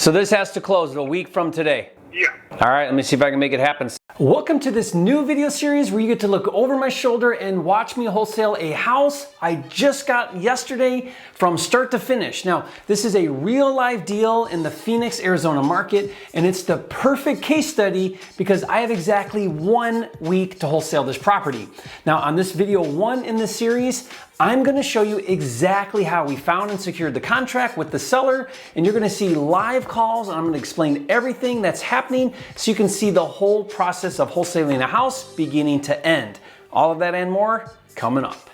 So this has to close a week from today. Yeah. All right, let me see if I can make it happen. Welcome to this new video series where you get to look over my shoulder and watch me wholesale a house I just got yesterday from start to finish. Now, this is a real live deal in the Phoenix, Arizona market, and it's the perfect case study because I have exactly 1 week to wholesale this property. Now, on this video 1 in this series, I'm gonna show you exactly how we found and secured the contract with the seller, and you're gonna see live calls, and I'm gonna explain everything that's happening so you can see the whole process of wholesaling a house beginning to end. All of that and more coming up.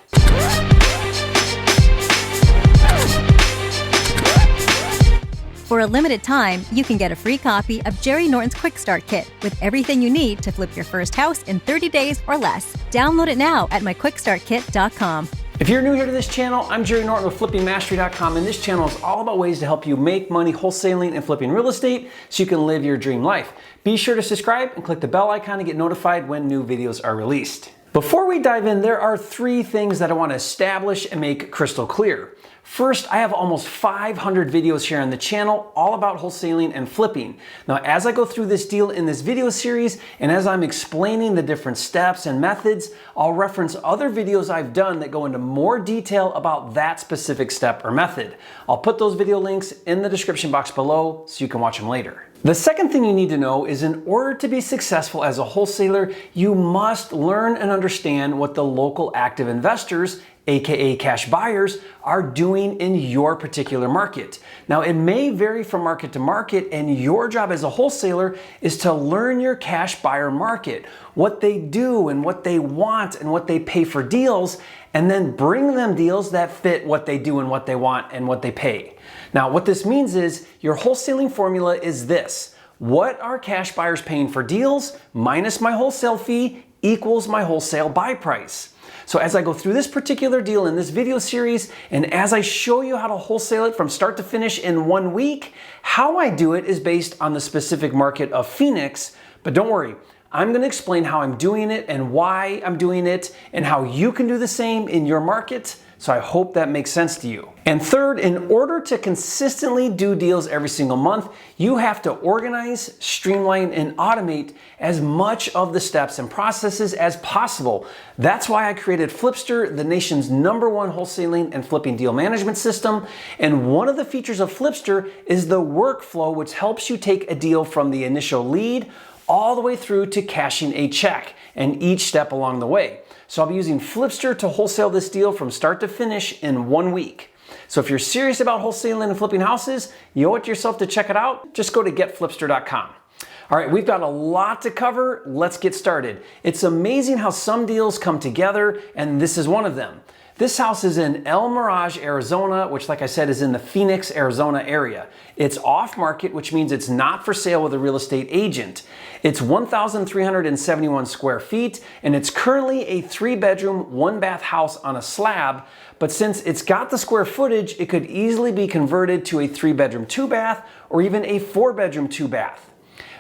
For a limited time, you can get a free copy of Jerry Norton's Quickstart Kit with everything you need to flip your first house in 30 days or less. Download it now at myquickstartkit.com. If you're new here to this channel, I'm Jerry Norton with FlippingMastery.com, and this channel is all about ways to help you make money wholesaling and flipping real estate so you can live your dream life. Be sure to subscribe and click the bell icon to get notified when new videos are released. Before we dive in, there are 3 things that I want to establish and make crystal clear. First, I have almost 500 videos here on the channel all about wholesaling and flipping. Now, as I go through this deal in this video series, and as I'm explaining the different steps and methods, I'll reference other videos I've done that go into more detail about that specific step or method. I'll put those video links in the description box below so you can watch them later. The second thing you need to know is in order to be successful as a wholesaler, you must learn and understand what the local active investors, aka cash buyers, are doing in your particular market. Now, it may vary from market to market, and your job as a wholesaler is to learn your cash buyer market, what they do and what they want and what they pay for deals, and then bring them deals that fit what they do and what they want and what they pay. Now, what this means is your wholesaling formula is this: what are cash buyers paying for deals minus my wholesale fee equals my wholesale buy price. So as I go through this particular deal in this video series, and as I show you how to wholesale it from start to finish in 1 week, how I do it is based on the specific market of Phoenix. But don't worry, I'm going to explain how I'm doing it and why I'm doing it and how you can do the same in your market. So I hope that makes sense to you. And third, in order to consistently do deals every single month, you have to organize, streamline, and automate as much of the steps and processes as possible. That's why I created FLIPSTER, the nation's #1 wholesaling and flipping deal management system. And one of the features of FLIPSTER is the workflow, which helps you take a deal from the initial lead all the way through to cashing a check, and each step along the way. So I'll be using FLIPSTER to wholesale this deal from start to finish in 1 week. So if you're serious about wholesaling and flipping houses, you owe it to yourself to check it out. Just go to getflipster.com. All right, we've got a lot to cover. Let's get started. It's amazing how some deals come together, and this is one of them. This house is in El Mirage, Arizona, which, like I said, is in the Phoenix, Arizona area. It's off market, which means it's not for sale with a real estate agent. It's 1,371 square feet, and it's currently a 3-bedroom, 1-bath house on a slab. But since it's got the square footage, it could easily be converted to a 3-bedroom, 2-bath, or even a 4-bedroom, 2-bath.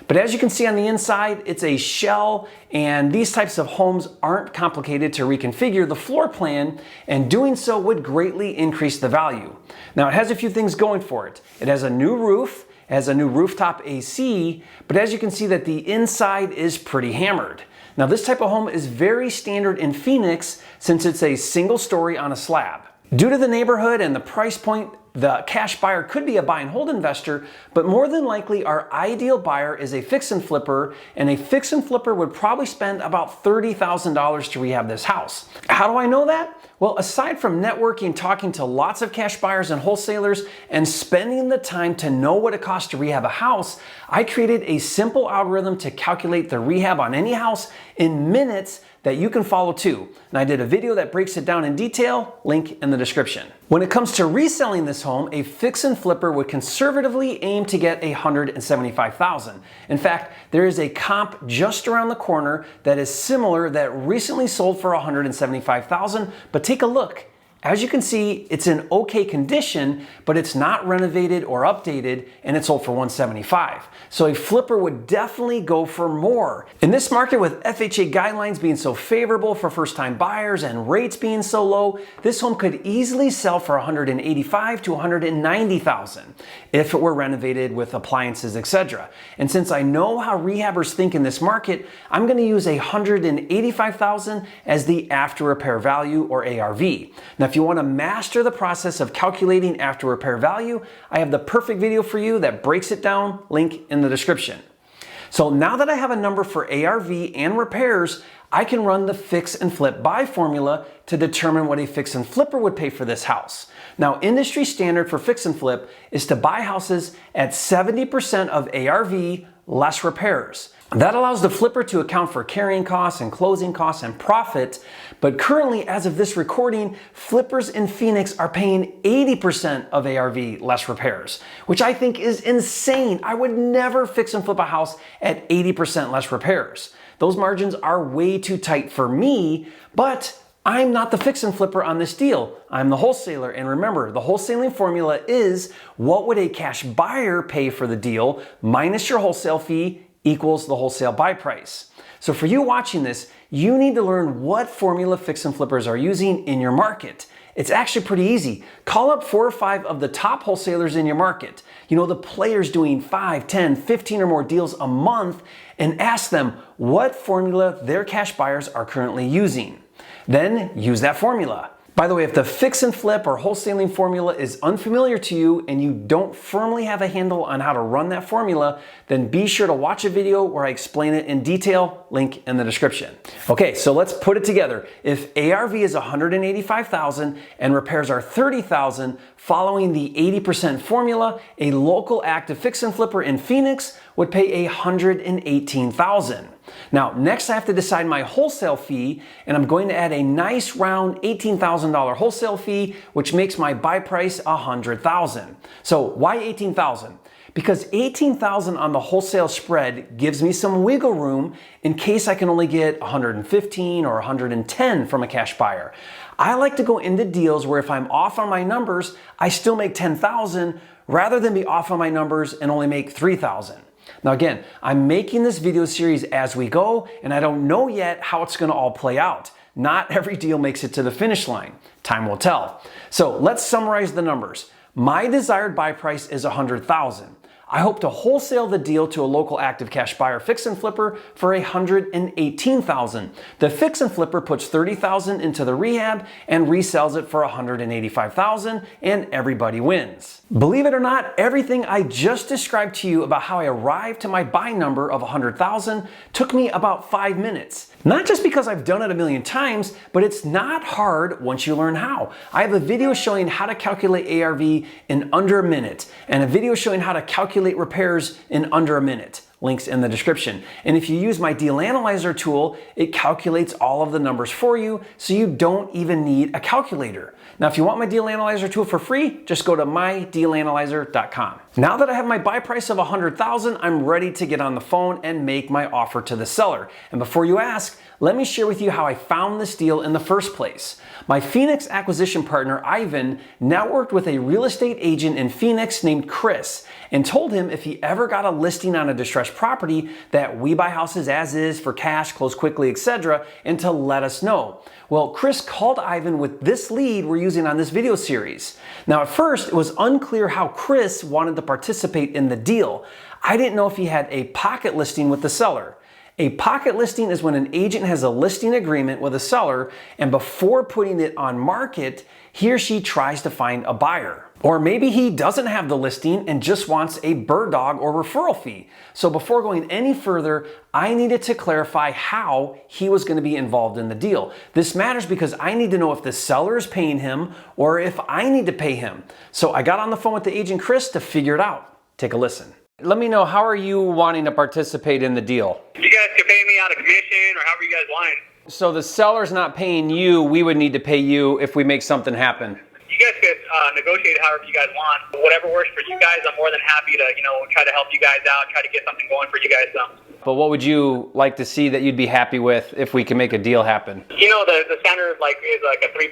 But as you can see on the inside, it's a shell, and these types of homes aren't complicated to reconfigure the floor plan, and doing so would greatly increase the value. Now, it has a few things going for it. It has a new roof, it has a new rooftop AC, but as you can see that the inside is pretty hammered. Now, this type of home is very standard in Phoenix since it's a single story on a slab. Due to the neighborhood and the price point, the cash buyer could be a buy and hold investor, but more than likely our ideal buyer is a fix and flipper, and a fix and flipper would probably spend about $30,000 to rehab this house. How do I know that? Well, aside from networking, talking to lots of cash buyers and wholesalers, and spending the time to know what it costs to rehab a house, I created a simple algorithm to calculate the rehab on any house in minutes that you can follow too. And I did a video that breaks it down in detail, link in the description. When it comes to reselling this home, a fix and flipper would conservatively aim to get $175,000. In fact, there is a comp just around the corner that is similar that recently sold for $175,000, but take a look As you can see, it's in okay condition, but it's not renovated or updated, and it's sold for $175. So a flipper would definitely go for more. In this market, with FHA guidelines being so favorable for first-time buyers and rates being so low, this home could easily sell for $185,000 to $190,000 if it were renovated with appliances, etc. And since I know how rehabbers think in this market, I'm going to use $185,000 as the after repair value, or ARV. Now, if you want to master the process of calculating after repair value, I have the perfect video for you that breaks it down, link in the description. So now that I have a number for ARV and repairs, I can run the fix and flip buy formula to determine what a fix and flipper would pay for this house. Now, industry standard for fix and flip is to buy houses at 70% of ARV less repairs. That allows the flipper to account for carrying costs and closing costs and profit. But currently, as of this recording, flippers in Phoenix are paying 80% of ARV less repairs, which I think is insane. I would never fix and flip a house at 80% less repairs. Those margins are way too tight for me, but I'm not the fix and flipper on this deal. I'm the wholesaler. And remember, the wholesaling formula is what would a cash buyer pay for the deal minus your wholesale fee equals the wholesale buy price. So for you watching this, you need to learn what formula fix and flippers are using in your market. It's actually pretty easy. Call up 4 or 5 of the top wholesalers in your market. You know, the players doing 5, 10, 15 or more deals a month, and ask them what formula their cash buyers are currently using. Then use that formula. By the way, if the fix and flip or wholesaling formula is unfamiliar to you and you don't firmly have a handle on how to run that formula, then be sure to watch a video where I explain it in detail, link in the description. Okay, so let's put it together. If ARV is $185,000 and repairs are $30,000, following the 80% formula, a local active fix and flipper in Phoenix would pay $118,000. Now, next I have to decide my wholesale fee, and I'm going to add a nice round $18,000 wholesale fee, which makes my buy price $100,000. So why $18,000? Because $18,000 on the wholesale spread gives me some wiggle room in case I can only get $115 or $110 from a cash buyer. I like to go into deals where if I'm off on my numbers, I still make $10,000 rather than be off on my numbers and only make $3,000. Now again, I'm making this video series as we go, and I don't know yet how it's going to all play out. Not every deal makes it to the finish line. Time will tell. So let's summarize the numbers. My desired buy price is $100,000. I hope to wholesale the deal to a local active cash buyer fix and flipper for $118,000. The fix and flipper puts $30,000 into the rehab and resells it for $185,000, and everybody wins. Believe it or not, everything I just described to you about how I arrived to my buy number of $100,000 took me about 5 minutes. Not just because I've done it a million times, but it's not hard once you learn how. I have a video showing how to calculate ARV in under a minute, and a video showing how to calculate repairs in under a minute. Links in the description. And if you use my deal analyzer tool, it calculates all of the numbers for you, so you don't even need a calculator. Now, if you want my deal analyzer tool for free, just go to mydealanalyzer.com. Now that I have my buy price of $100,000, I'm ready to get on the phone and make my offer to the seller. And before you ask, let me share with you how I found this deal in the first place. My Phoenix acquisition partner, Ivan, networked with a real estate agent in Phoenix named Chris and told him if he ever got a listing on a distressed property that we buy houses as is for cash, close quickly, etc., and to let us know. Well, Chris called Ivan with this lead we're using on this video series. Now, at first, it was unclear how Chris wanted to participate in the deal. I didn't know if he had a pocket listing with the seller. A pocket listing is when an agent has a listing agreement with a seller, and before putting it on market, he or she tries to find a buyer. Or maybe he doesn't have the listing and just wants a bird dog or referral fee. So before going any further, I needed to clarify how he was going to be involved in the deal. This matters because I need to know if the seller is paying him or if I need to pay him. So I got on the phone with the agent Chris to figure it out. Take a listen. Let me know, how are you wanting to participate in the deal? You guys can pay me out of commission or however you guys want it. So the seller's not paying you, we would need to pay you if we make something happen. You guys could negotiate however you guys want. Whatever works for you guys, I'm more than happy to, try to help you guys out, try to get something going for you guys. But what would you like to see that you'd be happy with if we can make a deal happen? You know, the standard like is like a 3%.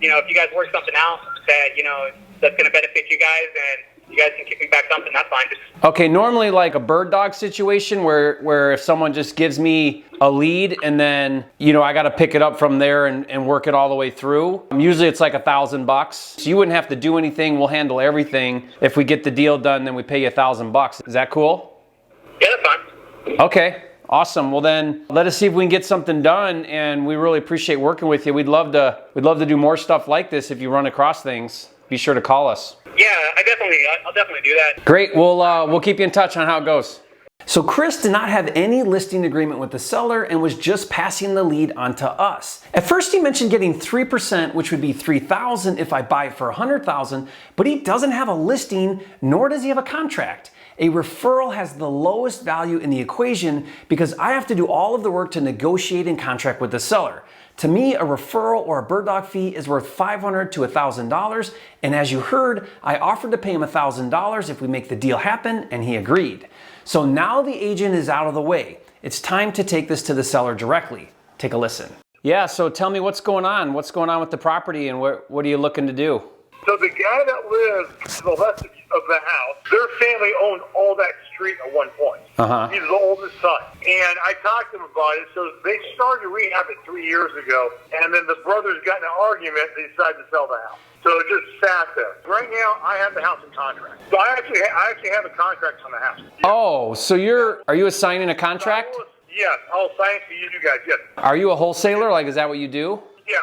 You know, if you guys work something out that, you know, that's going to benefit you guys and you guys can kick me back something, that's fine. Okay, normally like a bird dog situation where if someone just gives me a lead and then, you know, I got to pick it up from there and work it all the way through. Usually it's like $1,000. So you wouldn't have to do anything. We'll handle everything. If we get the deal done, then we pay you $1,000. Is that cool? Yeah, that's fine. Okay. Awesome. Well then, let us see if we can get something done, and we really appreciate working with you. We'd love to do more stuff like this. If you run across things, be sure to call us. Yeah, I'll definitely do that. Great. We'll keep you in touch on how it goes. So Chris did not have any listing agreement with the seller and was just passing the lead on to us. At first he mentioned getting 3%, which would be $3,000 if I buy it for $100,000, but he doesn't have a listing, nor does he have a contract. A referral has the lowest value in the equation because I have to do all of the work to negotiate and contract with the seller. To me, a referral or a bird dog fee is worth $500 to $1,000, and as you heard, I offered to pay him $1,000 if we make the deal happen, and he agreed. So now the agent is out of the way. It's time to take this to the seller directly. Take a listen. Yeah, so tell me what's going on. What's going on with the property, and what are you looking to do? So the guy that lives to the left of the house, their family owned all that street at one point. He's the oldest son. And I talked to him about it. So they started rehab it 3 years ago. And then the brothers got in an argument. They decided to sell the house. So it just sat there. Right now, I have the house in contract. So I actually have a contract on the house. Oh, so are you assigning a contract? Yes, I'll sign it to you guys, yes. Are you a wholesaler? Like, is that what you do? Yeah,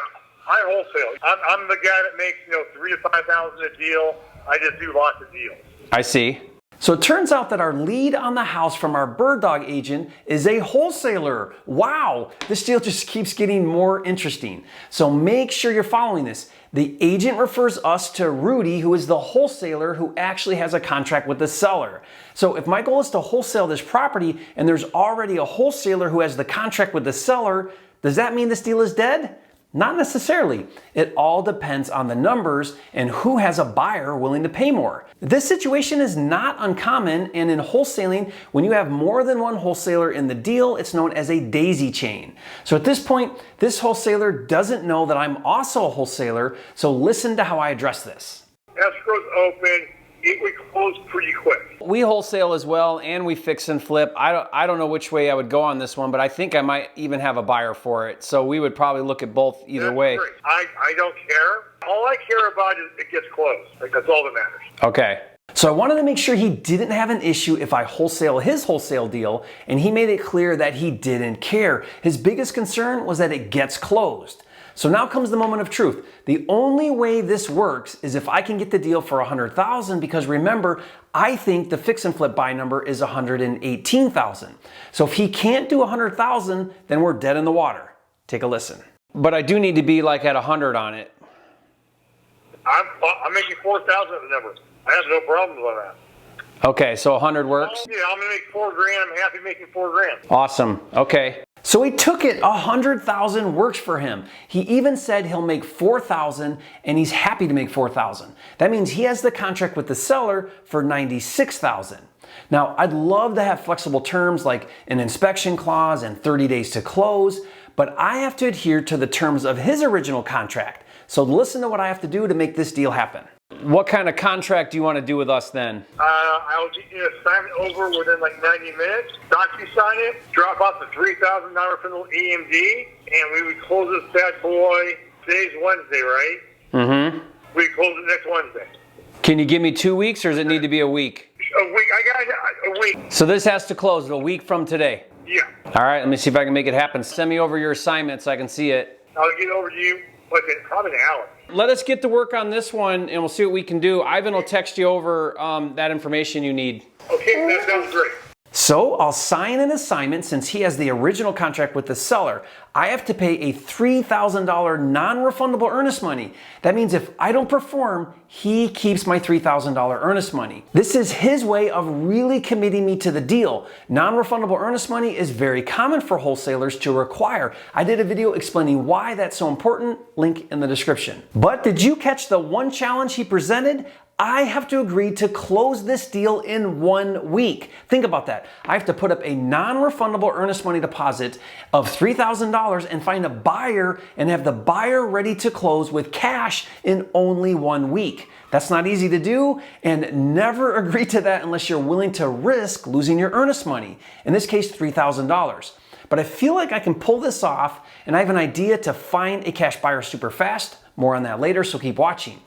I wholesale. I'm the guy that makes, $3,000 to $5,000 a deal. I just do lots of deals. I see. So it turns out that our lead on the house from our bird dog agent is a wholesaler. Wow, this deal just keeps getting more interesting. So make sure you're following this. The agent refers us to Rudy, who is the wholesaler who actually has a contract with the seller. So if my goal is to wholesale this property and there's already a wholesaler who has the contract with the seller, does that mean this deal is dead? Not necessarily. It all depends on the numbers and who has a buyer willing to pay more. This situation is not uncommon, and in wholesaling, when you have more than one wholesaler in the deal, it's known as a daisy chain. So at this point, this wholesaler doesn't know that I'm also a wholesaler, so listen to how I address this. Escrow's open. It would close pretty quick. We wholesale as well, and we fix and flip. I don't know which way I would go on this one, but I think I might even have a buyer for it. So we would probably look at both either way. Great. I don't care. All I care about is it gets closed. That's all that matters. Okay. So I wanted to make sure he didn't have an issue if I wholesale his wholesale deal, and he made it clear that he didn't care. His biggest concern was that it gets closed. So now comes the moment of truth. The only way this works is if I can get the deal for $100,000, because remember, I think the fix and flip buy number is $118,000. So if he can't do $100,000, then we're dead in the water. Take a listen. But I do need to be like at 100 on it. I'm making $4,000 as a number. I have no problems with that. Okay, so 100 works? Yeah, I'm gonna make $4,000. I'm happy making $4,000. Awesome. Okay. So he took it. 100,000 works for him. He even said he'll make 4,000, and he's happy to make 4,000. That means he has the contract with the seller for 96,000. Now, I'd love to have flexible terms like an inspection clause and 30 days to close, but I have to adhere to the terms of his original contract. So listen to what I have to do to make this deal happen. What kind of contract do you want to do with us then? I'll get you to sign it over within like 90 minutes. DocuSign it, drop off the $3,000 from the EMD, and we would close this bad boy. Today's Wednesday, right? Mm-hmm. We close it next Wednesday. Can you give me 2 weeks, or does it need to be a week? A week. I got a week. So this has to close a week from today? Yeah. All right, let me see if I can make it happen. Send me over your assignment so I can see it. I'll get over to you like in probably an hour. Let us get to work on this one, and we'll see what we can do. Ivan will text you over that information you need. Okay, that sounds great. So I'll sign an assignment since he has the original contract with the seller. I have to pay a $3,000 non-refundable earnest money. That means if I don't perform, he keeps my $3,000 earnest money. This is his way of really committing me to the deal. Non-refundable earnest money is very common for wholesalers to require. I did a video explaining why that's so important, link in the description. But did you catch the one challenge he presented? I have to agree to close this deal in 1 week. Think about that. I have to put up a non-refundable earnest money deposit of $3,000 and find a buyer and have the buyer ready to close with cash in only 1 week. That's not easy to do, and never agree to that unless you're willing to risk losing your earnest money. In this case, $3,000. But I feel like I can pull this off, and I have an idea to find a cash buyer super fast. More on that later, so keep watching.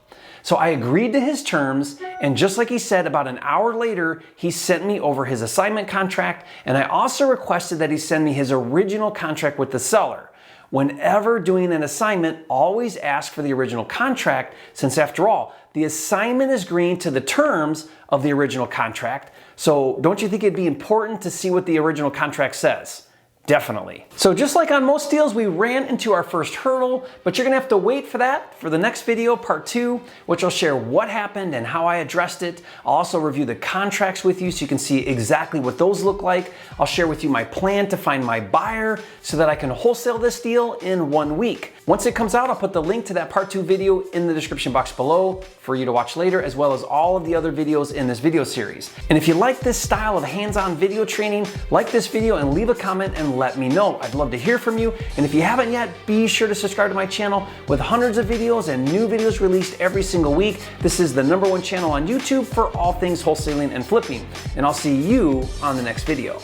So I agreed to his terms, and just like he said, about an hour later, he sent me over his assignment contract, and I also requested that he send me his original contract with the seller. Whenever doing an assignment, always ask for the original contract, since after all, the assignment is agreeing to the terms of the original contract. So don't you think it'd be important to see what the original contract says? Definitely. So just like on most deals, we ran into our first hurdle, but you're gonna have to wait for that for the next video, part 2, which I'll share what happened and how I addressed it. I'll also review the contracts with you so you can see exactly what those look like. I'll share with you my plan to find my buyer so that I can wholesale this deal in 1 week. Once it comes out, I'll put the link to that part 2 video in the description box below for you to watch later, as well as all of the other videos in this video series. And if you like this style of hands-on video training, like this video and leave a comment and let me know. I'd love to hear from you. And if you haven't yet, be sure to subscribe to my channel with hundreds of videos and new videos released every single week. This is the #1 channel on YouTube for all things wholesaling and flipping. And I'll see you on the next video.